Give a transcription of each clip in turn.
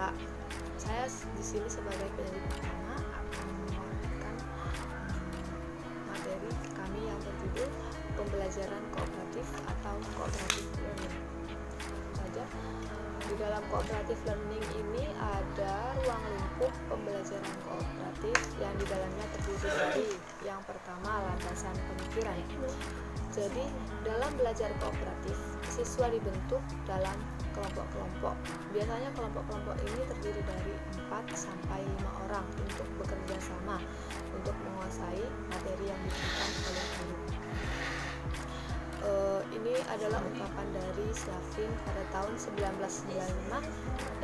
Kak. Saya di sini sebagai peneliti pertama akan menyampaikan materi kami yang berjudul pembelajaran kooperatif atau cooperative learning. Saja di dalam cooperative learning ini ada ruang lingkup pembelajaran kooperatif yang di dalamnya terdiri dari yang pertama landasan pemikiran. Jadi dalam belajar kooperatif, siswa dibentuk dalam kelompok-kelompok. Biasanya kelompok-kelompok ini terdiri dari 4 sampai 5 orang untuk bekerja sama untuk menguasai materi yang diberikan oleh guru. Ini adalah ungkapan dari Slavin pada tahun 1995,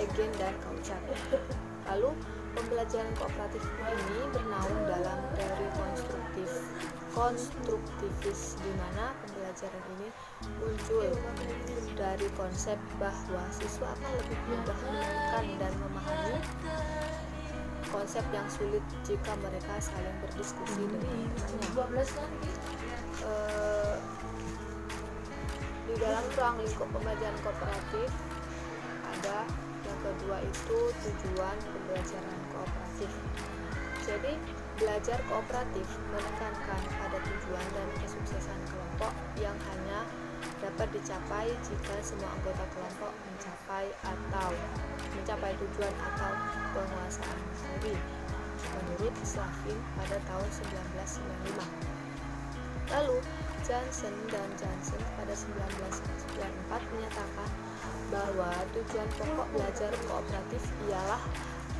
Egen dan Kautsky. Lalu pembelajaran kooperatif ini bernaung dalam teori konstruktivis, di mana pembelajaran ini muncul dari konsep bahwa siswa akan lebih mudah menemukan dan memahami konsep yang sulit jika mereka saling berdiskusi dengan temannya. Di dalam ruang lingkup pembelajaran kooperatif ada yang kedua itu tujuan pembelajaran kooperatif. Jadi belajar kooperatif menekankan pada tujuan dan kesuksesan kelompok yang hanya dapat dicapai jika semua anggota kelompok mencapai tujuan atau penguasaan materi, menurut Slavin pada tahun 1995. Lalu Johnson pada 1994 menyatakan bahwa tujuan pokok belajar kooperatif ialah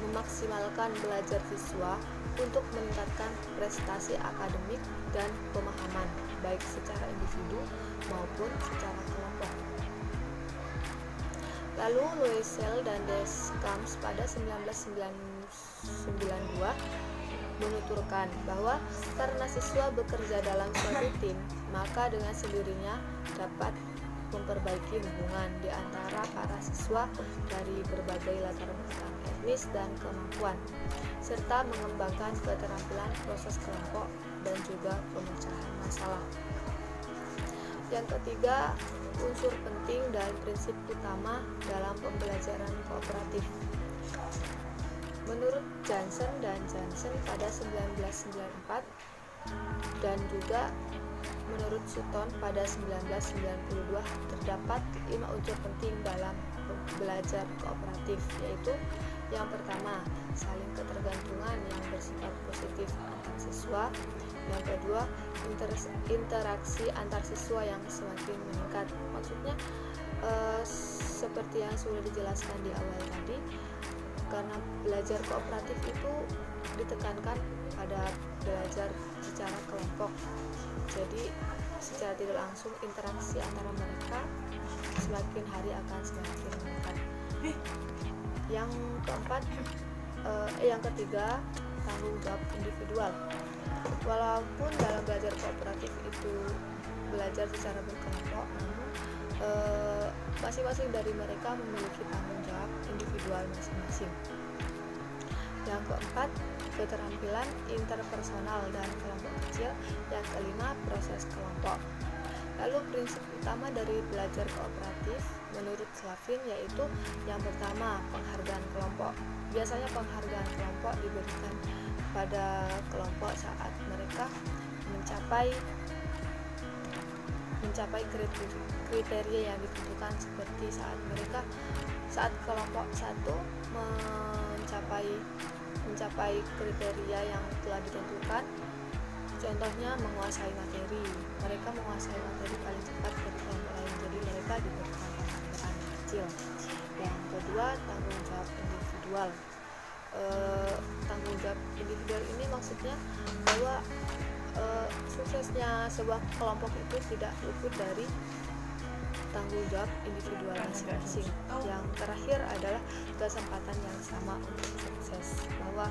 memaksimalkan belajar siswa untuk meningkatkan prestasi akademik dan pemahaman, baik secara individu maupun secara kelompok. Lalu Loisel dan Descamps pada 1992 menuturkan bahwa karena siswa bekerja dalam suatu tim, maka dengan sendirinya dapat memperbaiki hubungan di antara para siswa dari berbagai latar belakang etnis dan kemampuan, serta mengembangkan keterampilan proses kelompok dan juga pemecahan masalah. Yang ketiga, unsur penting dan prinsip utama dalam pembelajaran kooperatif. Menurut Johnson pada 1994 dan juga menurut Sutton pada 1992 terdapat 5 unsur penting dalam belajar kooperatif, yaitu yang pertama, saling ketergantungan yang bersifat positif antar siswa. Yang kedua, interaksi antar siswa yang semakin meningkat. Maksudnya seperti yang sudah dijelaskan di awal tadi, karena belajar kooperatif itu ditekankan pada belajar secara kelompok. Jadi secara tidak langsung interaksi antara mereka semakin hari akan semakin meningkat. Yang ketiga, tanggung jawab individual. Walaupun dalam belajar kooperatif itu belajar secara berkelompok, namun masing-masing dari mereka memiliki tanggung jawab individual masing-masing. Yang keempat, keterampilan interpersonal dan kelompok kecil. Yang kelima, proses kelompok. Lalu prinsip utama dari belajar kooperatif menurut Slavin yaitu yang pertama, penghargaan kelompok. Biasanya penghargaan kelompok diberikan pada kelompok saat mereka mencapai kriteria yang ditentukan, seperti saat kelompok satu mencapai kriteria yang telah ditentukan. Contohnya menguasai materi, mereka menguasai materi paling cepat dari kelompok lain, jadi mereka diberikan penghargaan kecil. Yang kedua, tanggung jawab individual. Tanggung jawab individual ini maksudnya bahwa suksesnya sebuah kelompok itu tidak luput dari tanggung jawab individual masing-masing. Yang terakhir adalah kesempatan yang sama untuk sukses, bahwa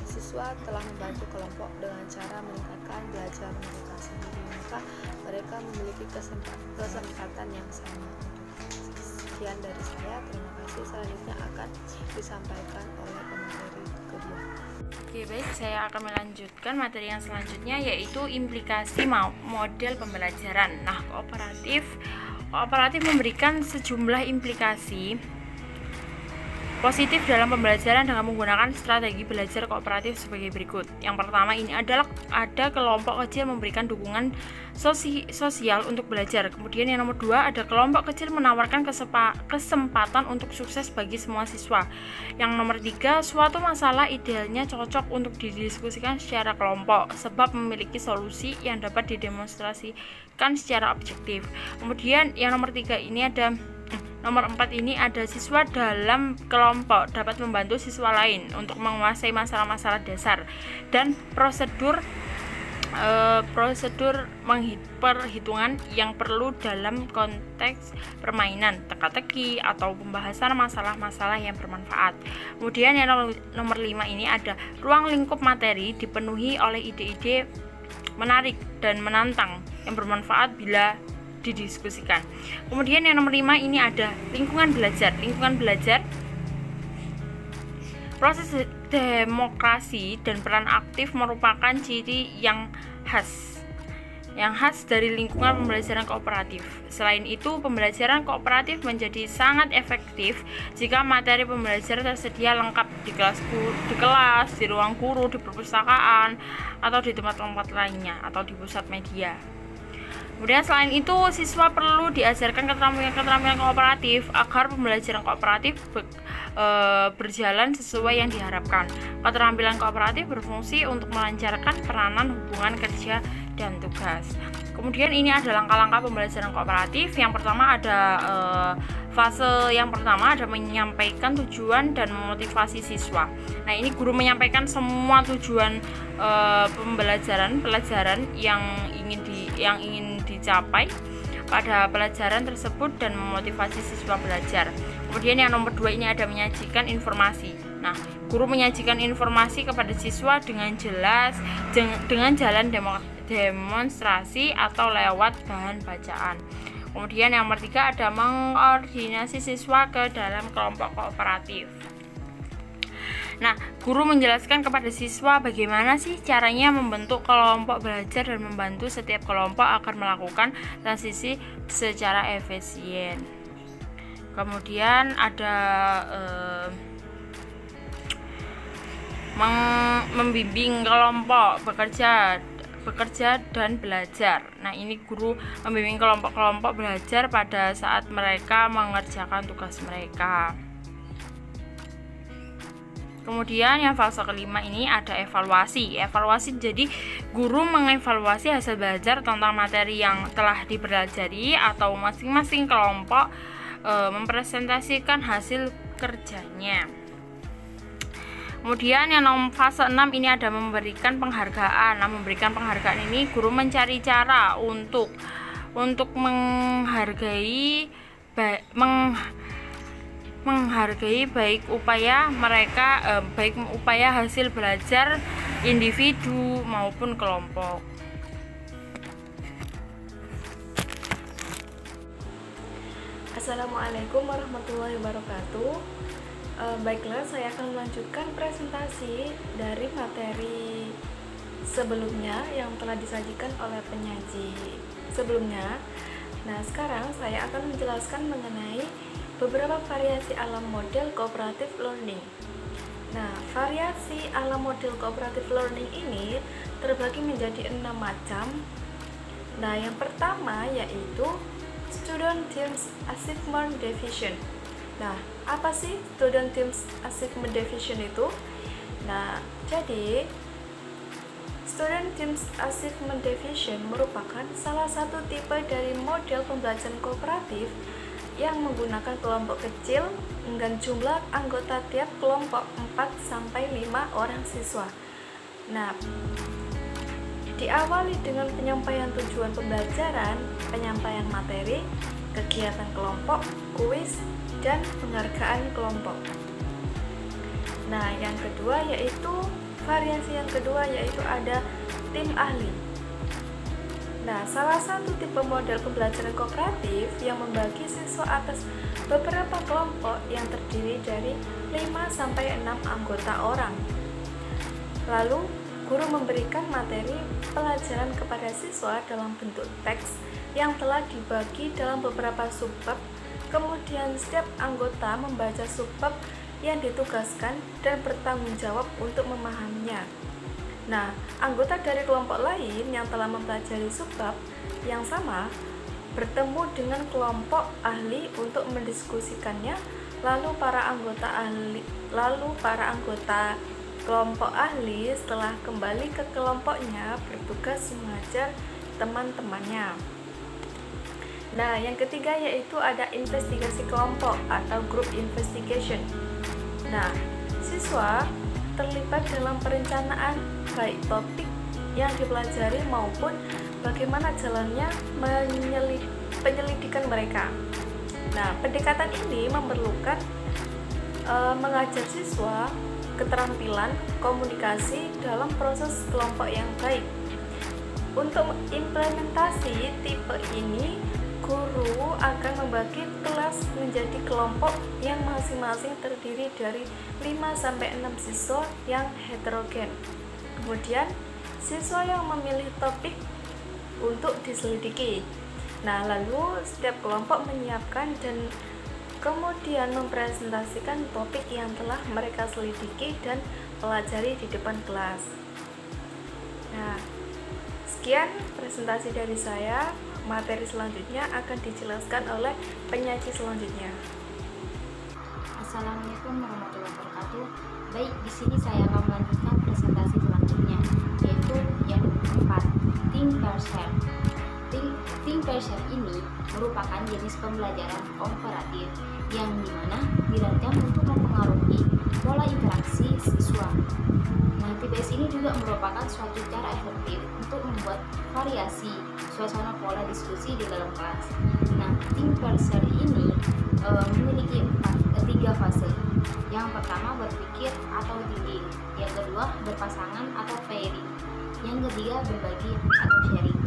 siswa telah membantu kelompok dengan cara meningkatkan belajar mereka sendiri, maka mereka memiliki kesempatan yang sama untuk sukses. Sekian dari saya, terima kasih. Selanjutnya akan disampaikan oleh pemateri kedua. Oke, baik, saya akan melanjutkan materi yang selanjutnya, yaitu implikasi model pembelajaran. Nah, kooperatif memberikan sejumlah implikasi positif dalam pembelajaran dengan menggunakan strategi belajar kooperatif sebagai berikut. Yang pertama ini adalah ada kelompok kecil memberikan dukungan sosial untuk belajar. Kemudian yang nomor 2 ada kelompok kecil menawarkan kesempatan untuk sukses bagi semua siswa. Yang nomor 3 suatu masalah idealnya cocok untuk didiskusikan secara kelompok sebab memiliki solusi yang dapat didemonstrasikan secara objektif. Kemudian yang nomor 4 ini ada siswa dalam kelompok dapat membantu siswa lain untuk menguasai masalah-masalah dasar dan prosedur perhitungan yang perlu dalam konteks permainan, teka-teki atau pembahasan masalah-masalah yang bermanfaat. Kemudian yang nomor 5 ini ada ruang lingkup materi dipenuhi oleh ide-ide menarik dan menantang yang bermanfaat bila didiskusikan. Kemudian yang nomor 5 ini ada lingkungan belajar. Lingkungan belajar, proses demokrasi dan peran aktif merupakan ciri yang khas dari lingkungan pembelajaran kooperatif. Selain itu, pembelajaran kooperatif menjadi sangat efektif jika materi pembelajaran tersedia lengkap di kelas, di ruang guru, di perpustakaan, atau di tempat-tempat lainnya, atau di pusat media. Kemudian selain itu, siswa perlu diajarkan keterampilan kooperatif agar pembelajaran kooperatif berjalan sesuai yang diharapkan. Keterampilan kooperatif berfungsi untuk melancarkan peranan hubungan kerja dan tugas. Kemudian ini ada langkah-langkah pembelajaran kooperatif. Yang pertama ada fase yang pertama ada menyampaikan tujuan dan memotivasi siswa. Nah, ini guru menyampaikan semua tujuan pelajaran yang ingin dicapai pada pelajaran tersebut dan memotivasi siswa belajar. Kemudian yang nomor 2 ini ada menyajikan informasi. Nah, guru menyajikan informasi kepada siswa dengan jelas dengan jalan demonstrasi atau lewat bahan bacaan. Kemudian yang nomor 3 ada mengkoordinasi siswa ke dalam kelompok kooperatif. Nah, guru menjelaskan kepada siswa bagaimana sih caranya membentuk kelompok belajar dan membantu setiap kelompok agar melakukan transisi secara efisien. Kemudian ada membimbing kelompok bekerja dan belajar. Nah, ini guru membimbing kelompok-kelompok belajar pada saat mereka mengerjakan tugas mereka. Kemudian yang fase kelima ini ada evaluasi. Jadi guru mengevaluasi hasil belajar tentang materi yang telah dipelajari atau masing-masing kelompok mempresentasikan hasil kerjanya. Kemudian yang fase 6 ini ada memberikan penghargaan. Nah, memberikan penghargaan ini guru mencari cara untuk menghargai baik upaya hasil belajar individu maupun kelompok. Assalamualaikum warahmatullahi wabarakatuh. Baiklah, saya akan melanjutkan presentasi dari materi sebelumnya yang telah disajikan oleh penyaji sebelumnya. Nah, sekarang saya akan menjelaskan mengenai beberapa variasi alam model cooperative learning. Nah, variasi alam model cooperative learning ini terbagi menjadi 6 macam. Nah, yang pertama yaitu Student Teams Achievement Division. Nah, apa sih Student Teams Achievement Division itu? Nah, jadi Student Teams Achievement Division merupakan salah satu tipe dari model pembelajaran kooperatif yang menggunakan kelompok kecil dengan jumlah anggota tiap kelompok 4-5 orang siswa. Nah, diawali dengan penyampaian tujuan pembelajaran, penyampaian materi, kegiatan kelompok, kuis, dan penghargaan kelompok. Nah, variasi yang kedua yaitu ada tim ahli. Nah, salah satu tipe model pembelajaran kooperatif yang membagi siswa atas beberapa kelompok yang terdiri dari 5-6 anggota orang. Lalu, guru memberikan materi pelajaran kepada siswa dalam bentuk teks yang telah dibagi dalam beberapa subbab. Kemudian, setiap anggota membaca subbab yang ditugaskan dan bertanggung jawab untuk memahaminya. Nah, anggota dari kelompok lain yang telah mempelajari subbab yang sama bertemu dengan kelompok ahli untuk mendiskusikannya, lalu para anggota kelompok ahli setelah kembali ke kelompoknya bertugas mengajar teman-temannya. Nah, yang ketiga yaitu ada investigasi kelompok atau group investigation. Nah, siswa terlibat dalam perencanaan baik topik yang dipelajari maupun bagaimana jalannya penyelidikan mereka. Nah, pendekatan ini memerlukan mengajar siswa keterampilan komunikasi dalam proses kelompok yang baik. Untuk implementasi tipe ini, guru akan membagi kelas menjadi kelompok yang masing-masing terdiri dari 5-6 siswa yang heterogen. Kemudian, siswa yang memilih topik untuk diselidiki. Nah, lalu setiap kelompok menyiapkan dan kemudian mempresentasikan topik yang telah mereka selidiki dan pelajari di depan kelas. Nah, sekian presentasi dari saya. Materi selanjutnya akan dijelaskan oleh penyaji selanjutnya. Assalamualaikum warahmatullahi wabarakatuh. Baik, di sini saya akan melanjutkan presentasi selanjutnya, yaitu yang keempat, think per share. Think per share ini merupakan jenis pembelajaran komparatif yang dimana dirancang untuk mempengaruhi pola interaksi siswa. Nah, TPS ini juga merupakan suatu cara efektif untuk membuat variasi suasana pola diskusi di dalam kelas. Nah, think per share ini memiliki tiga fase. Yang pertama berpikir atau thinking, yang kedua berpasangan atau pairing, yang ketiga berbagi atau sharing.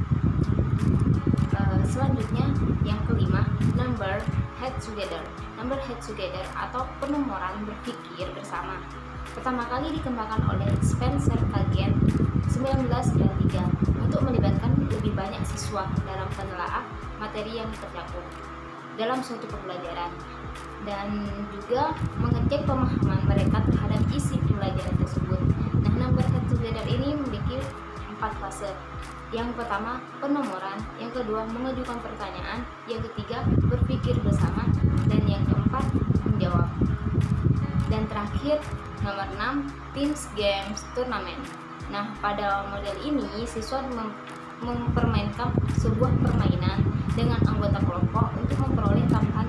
Selanjutnya yang kelima, number head together atau penomoran berpikir bersama. Pertama kali dikembangkan oleh Spencer Kagan 1993 untuk melibatkan lebih banyak siswa dalam penelaah materi yang tercakup dalam suatu pembelajaran dan juga mengecek pemahaman mereka terhadap isi pembelajaran tersebut. Nah, number head together ini memiliki 4 fase. Yang pertama, penomoran, yang kedua, mengajukan pertanyaan, yang ketiga, berpikir bersama, dan yang keempat, menjawab. Dan terakhir, nomor 6, Teams Games Tournament. Nah, pada model ini, siswa mempermainkan sebuah permainan dengan anggota kelompok untuk memperoleh tambahan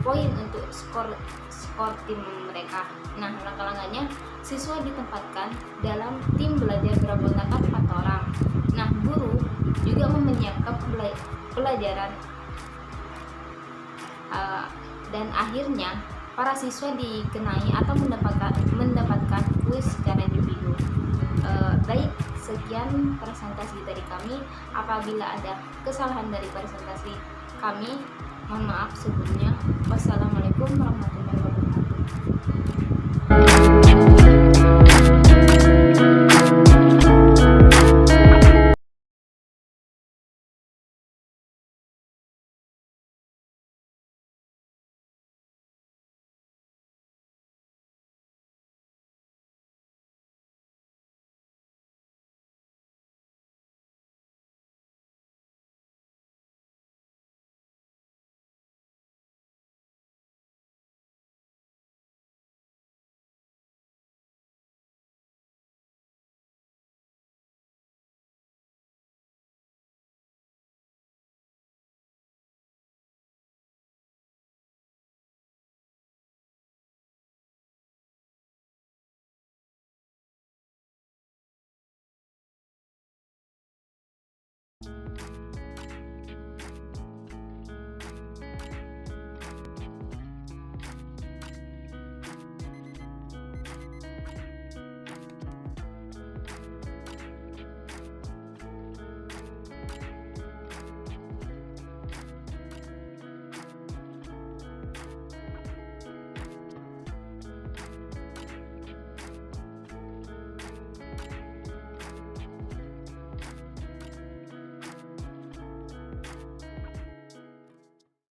poin untuk skor tim mereka. Nah, langkah-langkahnya, siswa ditempatkan dalam tim belajar beranggotakan 4 orang. Nah, guru juga menyiapkan pelajaran dan akhirnya para siswa dikenai atau mendapatkan kuis secara individu. Baik, sekian presentasi dari kami. Apabila ada kesalahan dari presentasi kami, mohon maaf sebelumnya. Wassalamualaikum warahmatullahi wabarakatuh.